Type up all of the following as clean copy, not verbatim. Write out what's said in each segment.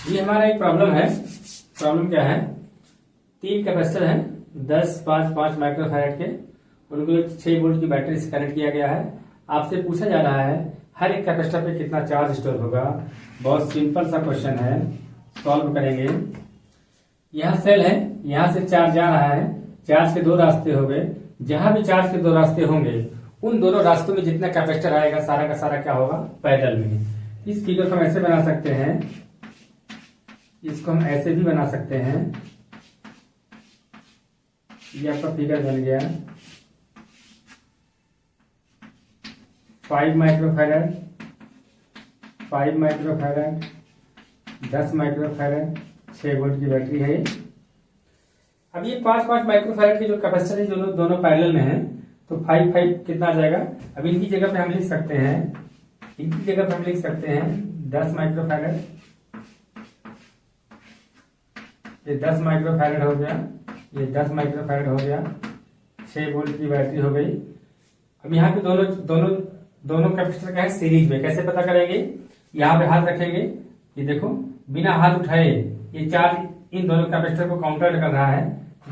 ये हमारा एक प्रॉब्लम है। प्रॉब्लम क्या है, 3 कैपेसिटर हैं 10, 5, 5 माइक्रोफैराड के, उनको 6 वोल्ट की बैटरी से कनेक्ट किया गया है। आपसे पूछा जा रहा है हर एक कैपेसिटर पे कितना चार्ज स्टोर होगा। बहुत सिंपल सा क्वेश्चन है, सॉल्व करेंगे। यहाँ सेल है, यहाँ से चार्ज जा रहा है, चार्ज के 2 रास्ते हो गए। जहां भी चार्ज के 2 रास्ते होंगे उन दोनों रास्तों में जितना कैपेसिटर आएगा सारा का सारा क्या होगा, पैरेलल में। इस फिगर को हम ऐसे बना सकते हैं, इसको हम ऐसे भी बना सकते हैं। ये आपका फिगर बन गया 5 माइक्रोफैराड, 5 माइक्रोफैराड, 10 माइक्रोफैराड, 6 वोल्ट की बैटरी है। अब ये 5 माइक्रोफैराड के जो कैपेसिटर है दोनों पैरेलल में है, तो 5 कितना आ जाएगा। अब इनकी जगह पे हम लिख सकते हैं, 10 माइक्रोफैराड, ये 10 माइक्रोफैराड हो गया, ये 10 माइक्रोफैराड हो गया, 6 वोल्ट की बैटरी हो गई। अब यहाँ पे दोनों कैपेसिटर का है सीरीज में। कैसे पता करेंगे, यहाँ पे हाथ रखेंगे, ये देखो बिना हाथ उठाए ये चार्ज इन दोनों कैपेसिटर को काउंटर कर रहा है,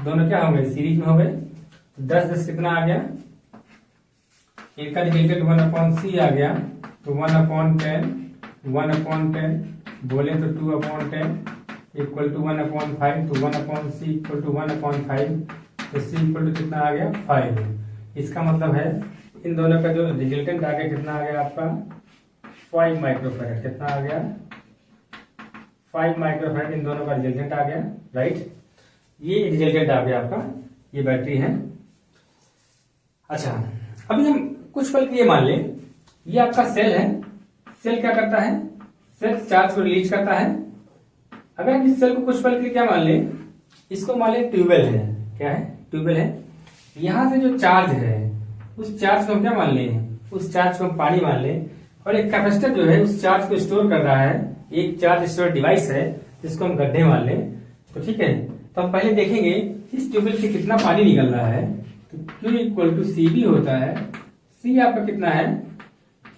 दोनों क्या हो गए, सीरीज में हो गए। 10 कितना आ गया, इनका रिजल्टेंट 1/c आ गया, तो 1/10 बोले तो 2/10 इक्वल टू 1/5, तो 1/c इक्वल टू 1/5, तो c इक्वल टू कितना आ गया, 5। इसका मतलब है इन दोनों का जो रिजल्टेंट आ गया कितना आ गया आपका, 5 माइक्रोफैराड। कितना आ गया, 5 माइक्रोफैराड इन दोनों का रिजल्टेंट आ गया, राइट। ये रिजल्टेंट आ गया आपका, ये बैटरी है। अच्छा, अभी हम कुछ पल के लिए मान ले ये आपका सेल है। सेल क्या करता है, सेल चार्ज को रिलीज करता है। अगर हम इस सेल को कुछ पल के लिए क्या मान ले, इसको मान ले ट्यूबवेल है। क्या है, ट्यूबवेल है। यहां से जो चार्ज है उस चार्ज को हम क्या मान ले, उस चार्ज को हम पानी मान ले, और एक कैपेसिटर जो है उस चार्ज को स्टोर कर रहा है, एक चार्ज स्टोर डिवाइस है जिसको हम गड्ढे मान ले। तो ठीक है, तो हम पहले देखेंगे इस ट्यूबवेल से कितना पानी निकल रहा है। तो Q equal to C B होता है। C आपका कितना है,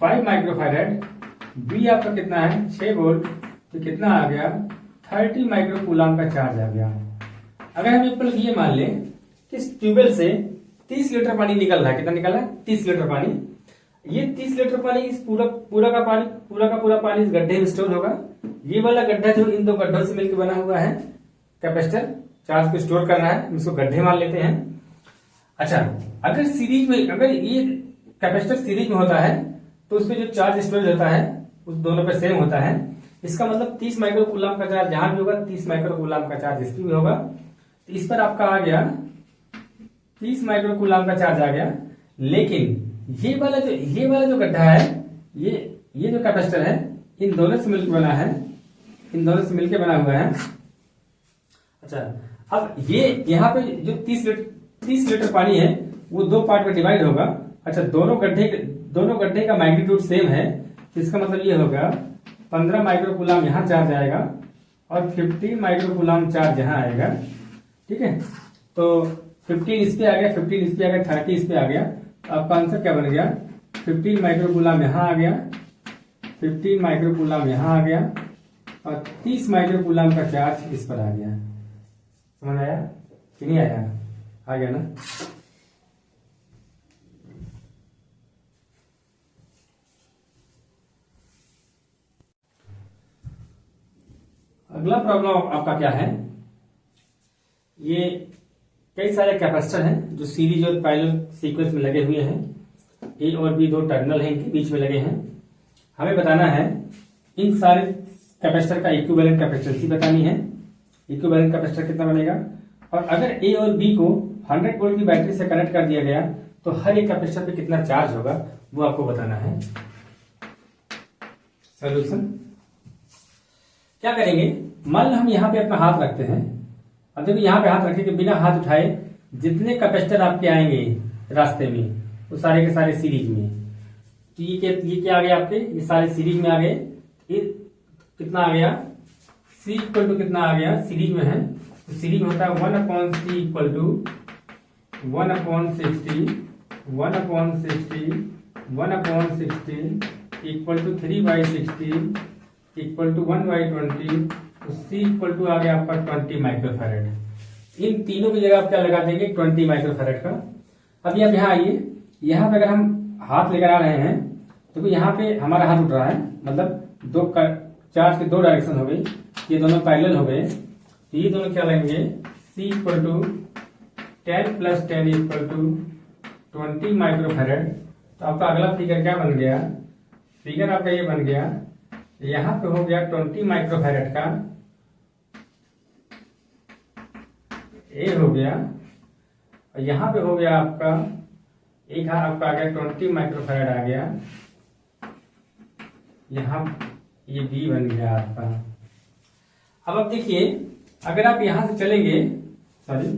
5 माइक्रोफैराड, B आपका कितना है, 6 वोल्ट, तो कितना आ गया, 30 माइक्रोकूलम का चार्ज आ गया। अगर हम एक पल ये मान ले कि इस ट्यूबवेल से 30 लीटर पानी निकल रहा है, कितना निकल रहा है, 30 लीटर पानी। ये 30 लीटर पानी इस पूरा का पूरा पानी इस गड्ढे में स्टोर होगा। ये वाला गड्ढा जो इन 2 गड्ढों से मिलकर बना हुआ है, कैपेसिटर चार्ज को स्टोर कर रहा है, हम इसको गड्ढे मान लेते हैं। अच्छा, अगर सीरीज में, अगर ये कैपेसिटर सीरीज में होता है तो उसमें जो चार्ज स्टोरेज होता है उस दोनों पे सेम होता है। इसका मतलब 30 माइक्रोकूलम का चार्ज जहां भी होगा 30 माइक्रोकूलम का चार्ज इस पर भी होगा। तो इस पर आपका आ गया 30 माइक्रोकूलम का चार्ज आ गया। लेकिन ये वाला जो गड्ढा है, ये जो कैपेसिटर है इन दोनों से मिलकर बना है, इन दोनों से मिलकर बना हुआ है। अच्छा, अब ये यहाँ पे जो 30 लीटर पानी है वो 2 पार्ट में डिवाइड होगा। अच्छा, दोनों गड्ढे का मैग्नीट्यूड सेम है, तो इसका मतलब ये होगा 15 माइक्रोकूलम यहाँ चार्ज आएगा और 15 माइक्रोकूलम चार्ज यहाँ आएगा। ठीक है, तो 15 इस पे आ गया, 15 इस पे आ गया, 30 इस पे आ गया। तो आपका आंसर क्या बन गया, 15 माइक्रोकूलम यहाँ आ गया, 15 माइक्रोकूलम यहाँ आ गया और 30 माइक्रोकूलम का चार्ज इस पर आ गया। समझ आया कि नहीं आया, आ गया ना। अगला प्रॉब्लम आपका क्या है, ये कई सारे कैपेसिटर हैं जो सीरीज और पैरेलल सीक्वेंस में लगे हुए हैं। ए और बी 2 टर्मिनल हैं, इनके बीच में लगे हैं। हमें बताना है इन सारे कैपेसिटर का इक्विवेलेंट कैपेसिटेंसी बतानी है। इक्विवेलेंट कैपेसिटर कितना बनेगा, और अगर ए और बी को 100 वोल्ट की बैटरी से कनेक्ट कर दिया गया तो हर एक कैपेसिटर पे कितना चार्ज होगा वो आपको बताना है। सॉल्यूशन क्या करेंगे, मान लो हम यहाँ पे अपना हाथ रखते हैं। अब देखो यहाँ पे हाथ रखे के बिना हाथ उठाए जितने कैपेसिटर आपके आएंगे रास्ते में वो सारे के सारे सीरीज में। तो ये क्या आ गया आपके, ये सारे सीरीज में आ गए। ये कितना आ गया, C इक्वल टू कितना आ गया, सीरीज में है तो सीरीज में होता है 1/c equal to 1/60 equal to 3/60 equal to 1/20 तो C इक्वल टू आ गया आपका 20 माइक्रोफैरेड। इन तीनों की जगह आप क्या लगा देंगे 20 माइक्रोफैरेड का। अभी आप यहाँ आइए, यहाँ पे अगर हम हाथ लेकर आ रहे हैं तो यहाँ पे हमारा हाथ उठ रहा है, मतलब दो चार्ज के दो डायरेक्शन हो गई, ये दोनों पैरेलल हो गए, तो ये दोनों क्या लेंगे C equal to 10 plus 10 equal to 20 microfarad. तो आपका अगला फिगर क्या बन गया, फिगर आपका ये बन गया, यहाँ पे हो गया 20 माइक्रोफैरेड का ए हो गया, और यहाँ पे हो गया आपका एक हाथ आपका आ गया 20 माइक्रोफैरेड आ गया, यहाँ ये बी बन गया आपका। अब आप देखिए, अगर आप यहां से चलेंगे, सॉरी,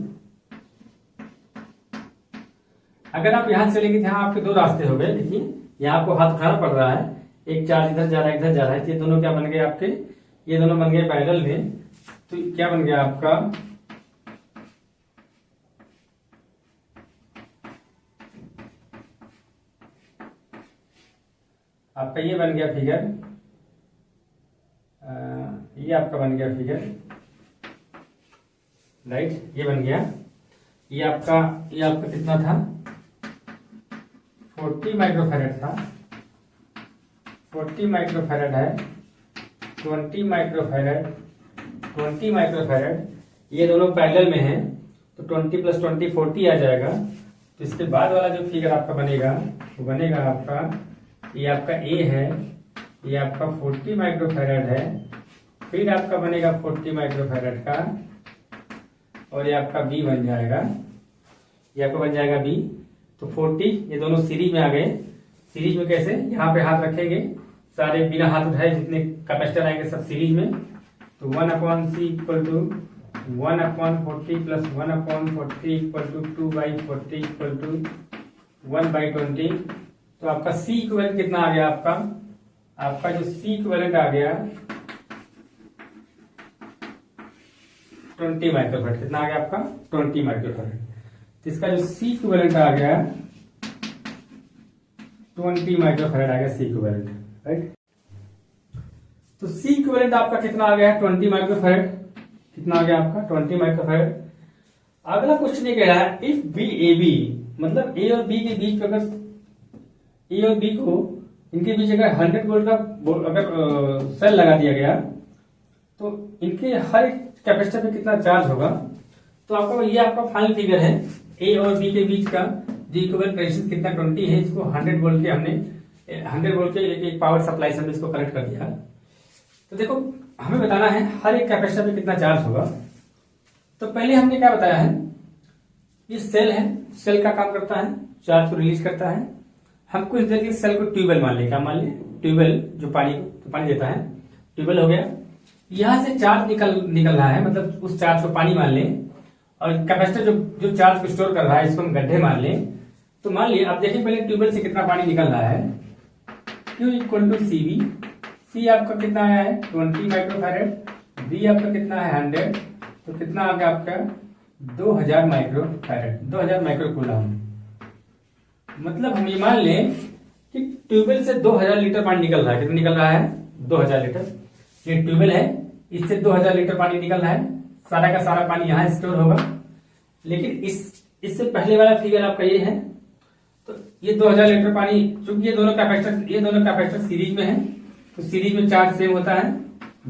अगर आप यहां से चलेंगे, यहाँ आपके दो रास्ते हो गए। देखिए यहाँ आपको हाथ उठाना पड़ रहा है, एक चार्ज इधर जा रहा है, इधर जा रहा है, तो ये दोनों क्या बन गए आपके, ये दोनों बन गए पैरेलल में। तो क्या बन गया आपका, आपका ये बन गया फिगर, ये आपका बन गया फिगर, राइट, ये बन गया। ये आपका कितना था, 40 माइक्रोफैरेड था, 40 माइक्रोफैरेड है, 20 माइक्रोफैरेड, 20 माइक्रोफैरेड, ये दोनों पैरेलल में हैं, तो 20 प्लस 20 40 आ जाएगा। तो इसके बाद वाला जो फिगर आपका बनेगा वो बनेगा आपका, ये आपका ए है, ये आपका 40 माइक्रोफैरेड है, फिर आपका बनेगा 40 माइक्रोफैरेड का, और ये आपका बी बन जाएगा, ये आपका बन जाएगा बी। तो 40 ये दोनों सीरीज में आ गए। सीरीज में कैसे, यहाँ पे हाथ रखेंगे, सारे बिना हाथ उठाए जितने कैपेसिटर आएंगे सब सीरीज में, तो 1/C equal to 1/40 plus 1/40 equal to 2/40 equal to 1/20। तो आपका C इक्विवेलेंट कितना आ गया, आपका जो C इक्विवेलेंट आ गया 20 माइक्रोफैरेड। कितना आ गया आपका 20 माइक्रोफैरेड। तो इसका जो C इक्विवेलेंट आ गया 20 माइक्रोफैरेड आ गया C इक्विवेलेंट, राइट। तो C इक्विवेलेंट आपका कितना आ गया 20 माइक्रोफैरेड। कितना आ गया आपका 20 माइक्रोफैरेड। अगला क्वेश्चन ये कह रहा है, इफ बी ए बी, मतलब ए और बी के बीच अगर ए और बी को, इनके बीच अगर 100 वोल्ट का अगर सेल लगा दिया गया, तो इनके हर एक कैपेसिटर पे कितना चार्ज होगा। तो आपका ये आपका फाइनल फिगर है, ए और बी के बीच का जो इक्विवेलेंट रेजिस्टेंस कितना 20 है, इसको 100 वोल्ट के हमने 100 वोल्ट के एक पावर सप्लाई से हमने इसको कनेक्ट कर दिया। तो देखो हमें बताना है हर एक कैपेसिटर पे कितना चार्ज होगा। तो पहले हमने क्या बताया है, ये सेल है, सेल का काम करता है चार्ज को रिलीज करता है। हम कुछ देर के सेल को ट्यूबवेल मान ले, क्या मान ले, ट्यूबवेल जो पानी देता है, ट्यूबवेल हो गया। यहां से चार्ज निकल रहा है, मतलब उस चार्ज को पानी मान ले, और कैपेसिटर जो चार्ज को स्टोर कर रहा है इसको हम गड्ढे मान ले। तो मान लिया, आप देखिए पहले ट्यूबवेल से कितना पानी निकल रहा है, Q equal to C B. C आपका कितना आया है 20 माइक्रोफैरेड, बी आपका कितना है 100, तो कितना आ गया आपका 2000 माइक्रोफैरेड, 2000 माइक्रोकूलम। मतलब हम ये मान लें कि ट्यूबवेल से 2000 लीटर पानी निकल रहा है। कितना निकल रहा है 2000 लीटर। ये ट्यूबवेल है, इससे 2000 लीटर पानी निकल रहा है, सारा का सारा पानी यहाँ स्टोर होगा। लेकिन इससे पहले वाला फिगर आपका ये है, तो ये 2000 लीटर पानी, चूंकि ये दोनों कैपेसिटर सीरीज में है, तो सीरीज में चार्ज सेम होता है।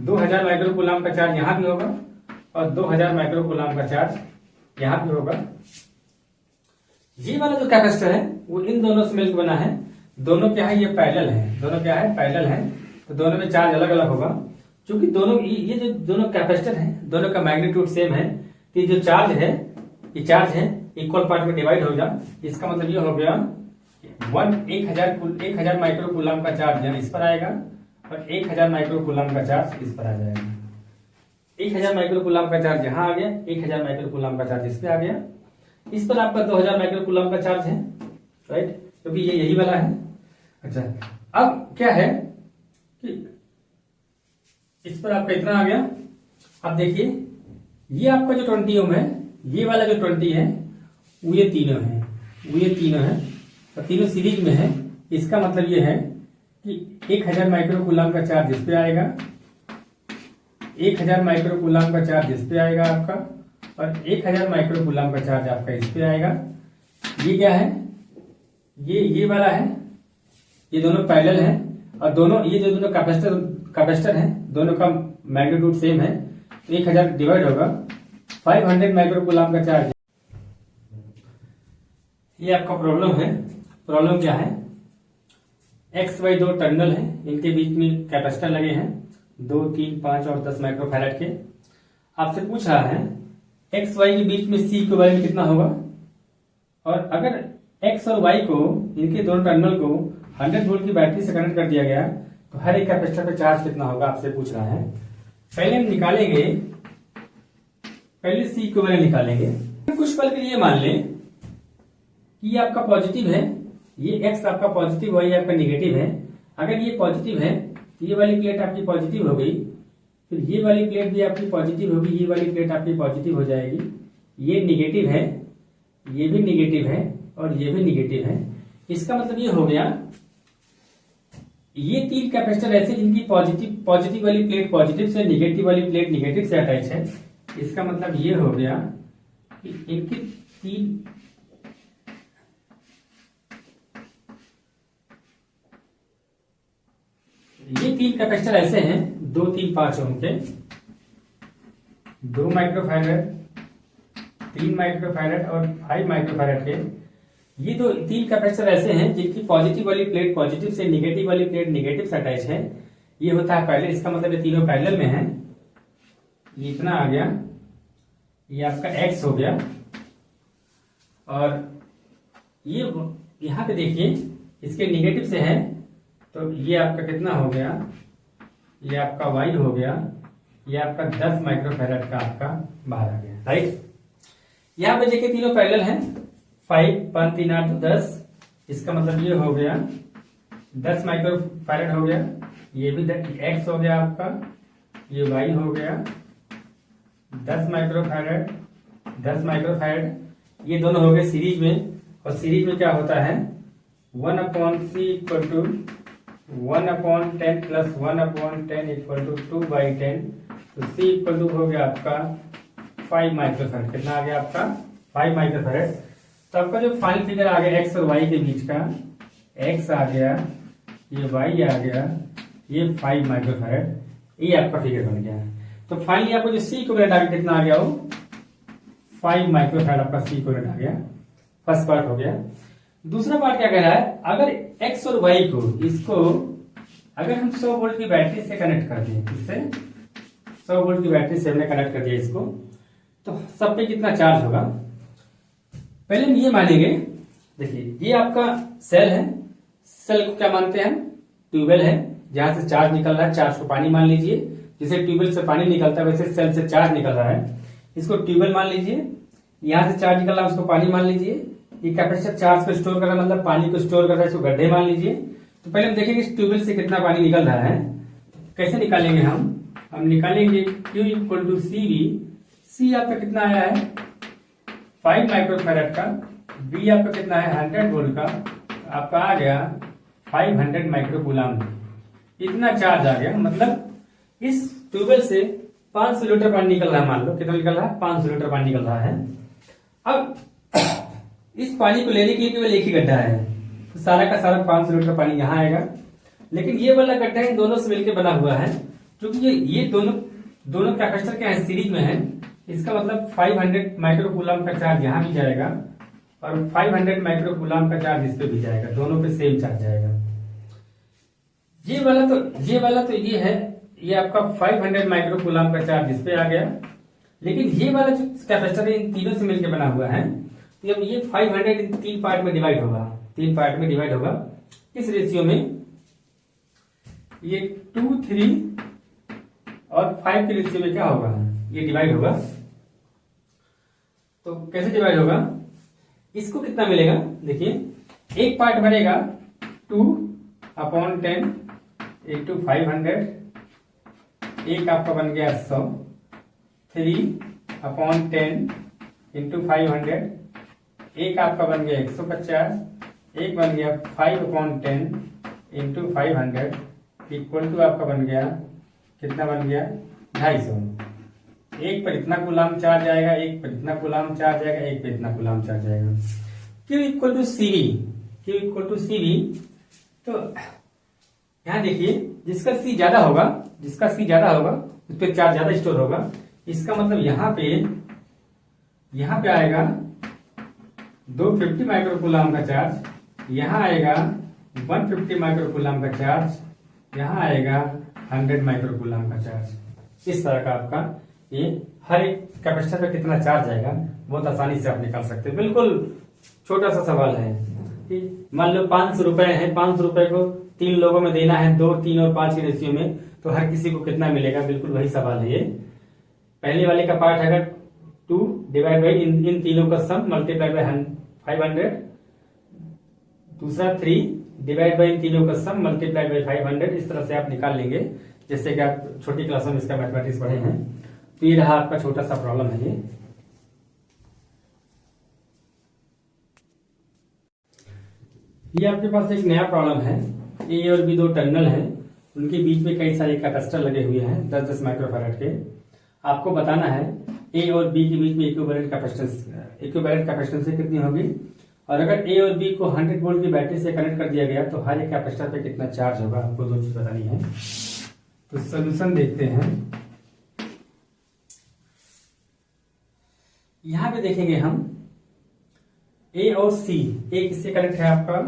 2000 माइक्रोकूलम का चार्ज यहाँ भी होगा, और 2000 माइक्रोकूलम का चार्ज यहाँ भी होगा। ये वाला जो कैपेसिटर है वो इन दोनों से मिलकर बना है। दोनों क्या है, ये पैरेलल है, दोनों क्या है पैरेलल है, तो दोनों में चार्ज अलग अलग होगा। क्योंकि दोनों ये जो दोनों कैपेसिटर हैं, दोनों का मैग्नीट्यूड सेम है, तो ये जो चार्ज है, ये चार्ज है इक्वल पार्ट में डिवाइड हो गया। इसका मतलब ये हो गया 1000 माइक्रोकूलम का चार्ज यहाँ इस पर आएगा, और 1000 माइक्रोकूलम का चार्ज इस पर आ जाएगा। 1000 माइक्रोकूलम का चार्ज यहाँ आ गया, 1000 माइक्रोकूलम का चार्ज इस पे आ गया। इस पर आपका 2000 माइक्रोकूलम का चार्ज है, राइट, क्योंकि ये यही वाला है। अच्छा, अब क्या है कि इस पर आपका इतना आ गया। अब देखिए ये आपका जो 20 ओम है, ये वाला जो 20 है वो ये तीनों है, और तीनों सीरीज में है। इसका मतलब ये है कि 1000 माइक्रोकूलम का चार्ज इस पे आएगा, 1000 माइक्रोकूलम का चार्ज इस पे आएगा आपका, और 1000 माइक्रोकूलम का चार्ज आपका इस पे आएगा। ये क्या है, ये वाला है, ये दोनों पैरेलल है, और दोनों ये जो दोनों कैपेसिटर है दोनों का मैग्नीट्यूड सेम है, तो 1000 डिवाइड होगा 500 माइक्रोकूलम का चार्ज। ये आपका प्रॉब्लम है। प्रॉब्लम क्या है, एक्स वाई दो टर्मिनल है, इनके बीच में कैपेसिटर लगे हैं 2, 3, 5 और 10 माइक्रोफैराड के। आपसे पूछ रहा है एक्स वाई के बीच में सी इक्विवेलेंट कितना होगा, और अगर एक्स और वाई को, इनके दोनों टर्मिनल को 100 वोल्ट की बैटरी से कनेक्ट कर दिया गया तो हर एक कैपेसिटर पे चार्ज कितना होगा आपसे पूछ रहा है। पहले हम निकालेंगे, पहले सी इक्विवेलेंट निकालेंगे। कुछ पल के लिए मान लें कि ये आपका पॉजिटिव है, ये एक्स आपका पॉजिटिव, वाई आपका निगेटिव है। अगर ये पॉजिटिव है तो ये वाली प्लेट आपकी पॉजिटिव हो गई, फिर ये वाली प्लेट भी आपकी पॉजिटिव होगी, ये वाली प्लेट आपकी पॉजिटिव हो जाएगी। ये निगेटिव है, ये भी निगेटिव है, और ये भी निगेटिव है। इसका मतलब ये हो गया, ये 3 कैपेसिटर ऐसे जिनकी पॉजिटिव वाली प्लेट पॉजिटिव से, निगेटिव वाली प्लेट निगेटिव से अटैच है। इसका मतलब ये हो गया कि इनकी 3 कैपेसिटर ऐसे हैं 2, 3, 5 ओम के, 2 माइक्रोफैरड, 3 माइक्रोफैरड और 5 माइक्रोफैरड के। ये 3 कैपेसिटर ऐसे हैं जिनकी पॉजिटिव वाली प्लेट पॉजिटिव से, निगेटिव वाली प्लेट निगेटिव से अटैच है। ये होता है पहले, इसका मतलब ये तीनों पैरेलल में है। ये इतना आ गया, ये आपका एक्स हो गया, और ये यहां पे देखिए इसके निगेटिव से है तो ये आपका कितना हो गया, ये आपका वाई हो गया, ये आपका 10 माइक्रोफैरड का आपका बाहर आ गया, राइट। यहां पे देखिए तीनों पैरेलल हैं, 5, 5, 3, 8, 10। इसका मतलब ये हो गया 10 माइक्रोफैरड हो गया, ये भी एक्स हो गया आपका, ये वाई हो गया 10 माइक्रोफैरड, 10 माइक्रोफैरड। ये दोनों हो गए सीरीज में, और सीरीज में क्या होता है 1/c equal to 1/10 plus 1/10 equal to 2/10। तो c इक्वल टू हो गया आपका 5 माइक्रोफैरड। कितना आ गया आपका 5 माइक्रोफैरड। तो आपका जो फाइनल फिगर आ गया एक्स और वाई के बीच का, एक्स आ गया, ये वाई आ गया, ये 5 माइक्रोफैरड, ये आपका फिगर बन गया। तो फाइनली आपको जो सी इक्विवेलेंट आ गया कितना आ गया, वो 5 माइक्रोफैरड आपका सी इक्विवेलेंट आ गया। फर्स्ट पार्ट हो गया। दूसरा पार्ट क्या कह रहा है, अगर एक्स और वाई को, इसको अगर हम 100 वोल्ट की बैटरी से कनेक्ट कर दें, इससे 100 वोल्ट की बैटरी से हमने कनेक्ट कर दिया इसको, तो सब पे कितना चार्ज होगा। पहले हम ये मानेंगे, देखिए ये आपका सेल है, सेल को क्या मानते हैं हम, ट्यूबवेल है, जहां से चार्ज निकल रहा है। चार्ज को पानी मान लीजिए, जैसे ट्यूबवेल से पानी निकलता है वैसे सेल से चार्ज निकल रहा है, इसको ट्यूबवेल मान लीजिए। यहां से चार्ज निकल रहा है, उसको पानी मान लीजिए। ये कैपेसिटर चार्ज को स्टोर कर रहा है, मतलब पानी को स्टोर कर रहा है, इसको गड्ढे मान लीजिए। तो पहले हम देखेंगे ट्यूबवेल से कितना पानी निकल रहा है। कैसे निकालेंगे हम निकालेंगे Q equal to C V. C आपका कितना आया है 5 माइक्रोफैरड का, बी आपका कितना है 100 वोल्ट का, आपका आ गया 500 माइक्रोकूलम। इतना चार्ज आ गया, मतलब इस ट्यूबवेल से 500 लीटर पानी निकल रहा है। मान लो कितना निकल रहा है, 500 लीटर पानी निकल रहा है। अब इस पानी को लेने के लिए केवल एक ही गड्ढा है, तो सारा का सारा 500 लीटर पानी यहाँ आएगा। लेकिन ये वाला गड्ढा इन दोनों से मिलकर बना हुआ है, क्योंकि ये दोनों कैपेसिटर क्या है, सीरीज में है। इसका मतलब 500 माइक्रोकूलम का चार्ज यहाँ भी जाएगा, और 500 माइक्रोकूलम का चार्ज इस पे भी जाएगा, दोनों पे सेम चार्ज जाएगा। ये वाला तो ये है, ये आपका 500 माइक्रोकूलम का चार्ज इस पे आ गया। लेकिन ये वाला जो कैपेसिटर है इन तीनों से मिलकर बना हुआ है, तो अब ये 500 इन 3 पार्ट में डिवाइड होगा, 3 पार्ट में डिवाइड होगा। इस रेशियो में ये 2, 3 और 5 के रेशियो में क्या होगा, ये डिवाइड होगा। तो कैसे डिवाइड होगा, इसको कितना मिलेगा, देखिए एक पार्ट बनेगा 2/10 इंटू 500, एक आपका बन गया 100, 3/10 इंटू 500, एक आपका बन गया 150, एक बन गया 5/10 इंटू 500 इक्वल टू आपका बन गया कितना बन गया 250, एक पर इतना कूलाम चार्ज आएगा, एक पर इतना कूलाम चार्ज आएगा, एक पर इतना कूलाम चार्ज आएगा। Q equal to CV, Q equal to CV, तो यहाँ देखिए जिसका C ज्यादा होगा, उस पर चार्ज ज्यादा स्टोर होगा। इसका मतलब यहाँ पे आएगा 250 माइक्रोकूलाम का चार्ज, यहाँ आएगा 150 माइक्रोकूलाम का चार्ज, यहाँ आएगा 100 माइक्रोकूलाम का चार्ज। इस तरह का आपका ये हर एक कैपेसिटर पे कितना चार्ज आएगा बहुत आसानी से आप निकाल सकते हैं। बिल्कुल छोटा सा सवाल है कि मान लो 500 रुपए है, 500 रुपए को 3 लोगों में देना है, 2, 3 और 5 की रेशियो में, तो हर किसी को कितना मिलेगा, बिल्कुल वही सवाल है ये। पहले वाले का पार्ट है 2 डिवाइड बाई इन तीनों का सम मल्टीप्लाई बाई 500, दूसरा 3 डिवाइड बाई इन तीनों का सम मल्टीप्लाई बाई 500। इस तरह से आप निकाल लेंगे, जैसे कि आप छोटी क्लासों में इसका मैथमेटिक्स पढ़े हैं। तो ये रहा आपका छोटा सा प्रॉब्लम है ये आपके पास एक नया प्रॉब्लम है। ए और बी 2 टर्मिनल हैं, उनके बीच में कई सारे कैपेसिटर लगे हुए हैं 10-10 माइक्रोफैराड के। आपको बताना है ए और बी के बीच में इक्विवेलेंट कैपेसिटेंस कितनी होगी, और अगर ए और बी को 100 वोल्ट की बैटरी से कनेक्ट कर दिया गया तो हर एक कैपेसिटर पे कितना चार्ज होगा, आपको 2 चीज बतानी है। तो सोल्यूशन देखते हैं। यहां पे देखेंगे हम ए और सी, ए किससे कनेक्ट है आपका,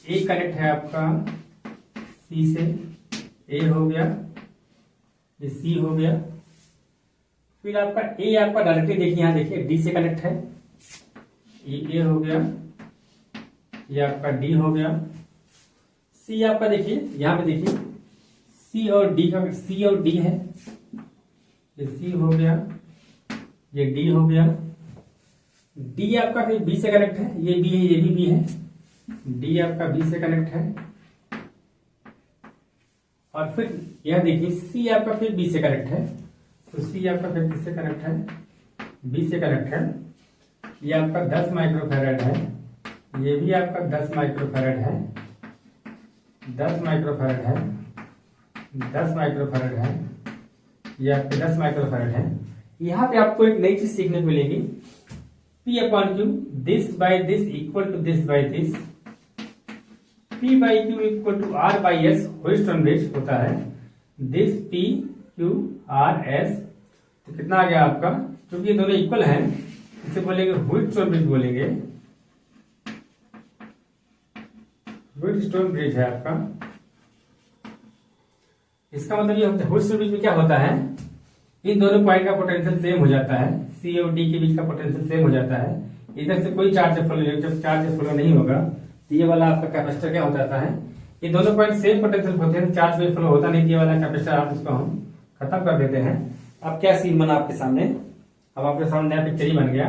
ए कनेक्ट है आपका सी से, ए हो गया, ये सी हो गया। फिर आपका ए आपका डायरेक्टली देखिए, यहां देखिए डी से कनेक्ट है, ये ए हो गया, ये आपका डी हो गया। सी आपका देखिए यहां पे देखिए सी और डी है, ये सी हो गया, ये डी हो गया। डी आपका फिर बी से कनेक्ट है, ये बी है, ये भी बी है, डी आपका बी से कनेक्ट है। और फिर यह देखिए सी आपका फिर बी से कनेक्ट है, तो सी आपका फिर किससे कनेक्ट है, बी से कनेक्ट है। ये आपका 10 माइक्रोफैराड है, ये भी आपका 10 माइक्रोफैराड है, 10 माइक्रोफैराड है, 10 माइक्रोफैराड है, ये आपके 10 माइक्रोफैराड है। यहां पे आपको एक नई चीज सीखने को मिलेगी, P upon Q, this by this equal to this by this, P by Q equal to R by S, Wheatstone bridge होता है, this P Q R S। तो कितना आ गया आपका, क्योंकि ये दोनों इक्वल हैं, इसे बोलेंगे व्हिटस्टोन ब्रिज बोलेंगे, व्हिटस्टोन ब्रिज है आपका। इसका मतलब ये होता है व्हिटस्टोन ब्रिज में क्या होता है, इन दोनों पॉइंट का पोटेंशियल सेम हो जाता है, सी और डी के बीच का पोटेंशियल सेम हो जाता है। इधर से कोई चार्ज फ्लो नहीं, जब चार्ज फ्लो नहीं होगा तो ये वाला आपका कैपेसिटर क्या हो जाता है, ये दोनों पॉइंट सेम पोटेंशियल होते हैं, चार्ज कोई फ्लो होता नहीं, ये वाला कैपेसिटर आप इसको हम खत्म कर देते हैं। अब क्या सीन बना आपके सामने, अब आपके सामने नया पिक्चर ही बन गया।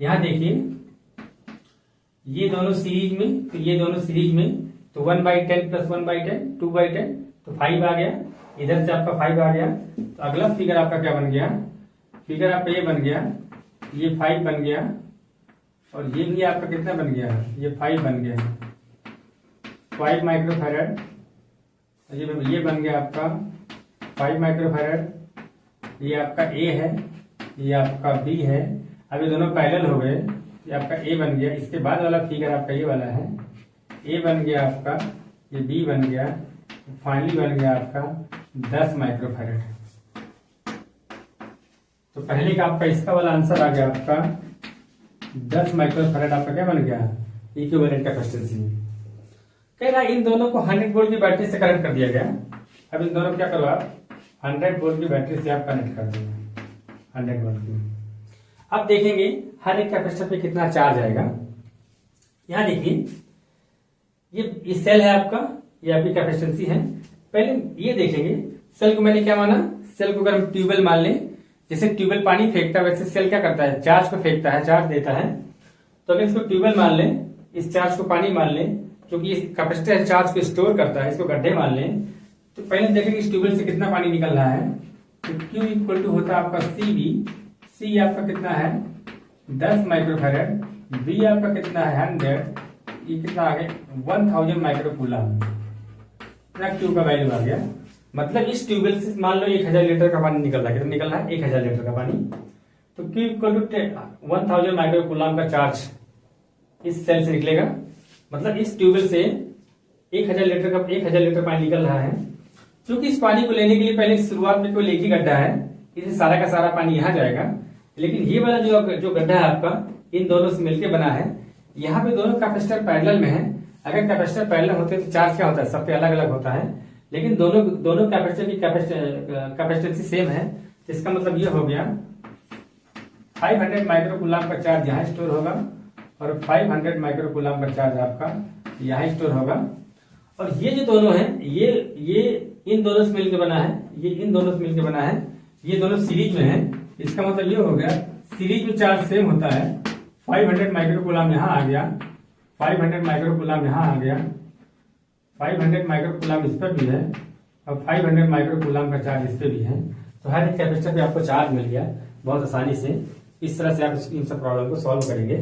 यहाँ देखिए ये दोनों सीरीज में, तो ये दोनों सीरीज में, तो 1/10 + 1/10 2/10, तो 5 आ गया, इधर से आपका 5 आ गया। तो अगला फिगर आपका क्या बन गया, फिगर आपका ये बन गया, ये 5 बन गया, और ये भी आपका कितना बन गया, ये 5 बन गया, 5 माइक्रोफैराड। ये बन गया आपका 5 माइक्रोफैराड। ये आपका ए है, ये आपका बी है। अब ये दोनों पैरेलल हो गए, ये आपका ए बन गया। इसके बाद वाला फिगर आपका ये वाला है, ए बन गया आपका, ये बी बन गया, फाइनली बन गया आपका 10 माइक्रोफैराड। तो पहले का आपका इसका वाला आंसर आ गया आपका 10 माइक्रोफैराड, आपका क्या बन गया, इक्विवेलेंट कैपेसिटेंस। कह रहा इन दोनों को 100 वोल्ट की बैटरी से कनेक्ट कर दिया गया। अब इन दोनों को क्या करो आप 100 वोल्ट की बैटरी से आप कनेक्ट कर देंगे, 100 वोल्ट की। अब देखेंगे हर एक कैपेसिटर पे कितना चार्ज आएगा। यहां देखिए ये सेल है आपका, ये आपकी कैपेसिटेंसी है। पहले ये देखेंगे, सेल को मैंने क्या माना, सेल को अगर हम ट्यूबवेल मान लें, जैसे ट्यूबवेल पानी फेंकता है वैसे सेल क्या करता है, चार्ज को फेंकता है, चार्ज देता है। तो अगर इसको ट्यूबवेल मान लें, इस चार्ज को पानी मान लें, क्योंकि इस कैपेसिटर चार्ज को स्टोर करता है, इसको गड्ढे मान लें। तो पहले देखेंगे इस ट्यूबवेल से कितना पानी निकल रहा है। तो Q इक्वल टू होता है आपका CV, C आपका कितना है 10 माइक्रोफैराड, B आपका कितना है 100, ये कितना आ गया 1000 माइक्रोकूलम, Q का वैल्यू आ गया। मतलब इस ट्यूबवेल से मान लो 1000 लीटर का पानी निकल रहा है, कितना निकल रहा है 1000 लीटर का पानी। तो Q equal to 1000 micro coulomb का चार्ज इस सेल से निकलेगा। मतलब इस ट्यूबवेल से 1000 लीटर पानी निकल रहा है। क्योंकि इस पानी को लेने के लिए पहले शुरुआत में कोई एक ही गड्ढा है, इसे सारा का सारा पानी यहाँ जाएगा। लेकिन ये वाला जो गड्ढा है आपका इन दोनों से मिलकर बना है, यहाँ पे दोनों कैपेसिटर पैरेलल में है। अगर कैपेसिटर पैरेलल होते तो चार्ज क्या होता है, सबके अलग अलग होता है। लेकिन दोनों कैपेसिटर की कैपेसिटेंसी सेम है। तो इसका मतलब ये हो गया 500 माइक्रो कूलम का चार्ज यहाँ स्टोर होगा और 500 माइक्रो कूलम का चार्ज आपका यहाँ स्टोर होगा। और ये जो दोनों है ये इन दोनों से मिलकर बना है, ये इन दोनों से मिलकर बना है, ये दोनों सीरीज में है। इसका मतलब ये हो गया सीरीज में चार्ज सेम होता है। 500 माइक्रो कूलम यहाँ आ गया, 500 माइक्रो कूलम यहाँ आ गया, 500 माइक्रो कूलम इस पर भी है और 500 माइक्रो कूलम का चार्ज इस पर भी है। तो हर एक कैपेसिटर पे आपको चार्ज मिल गया बहुत आसानी से। इस तरह से आप इन सब प्रॉब्लम को सॉल्व करेंगे।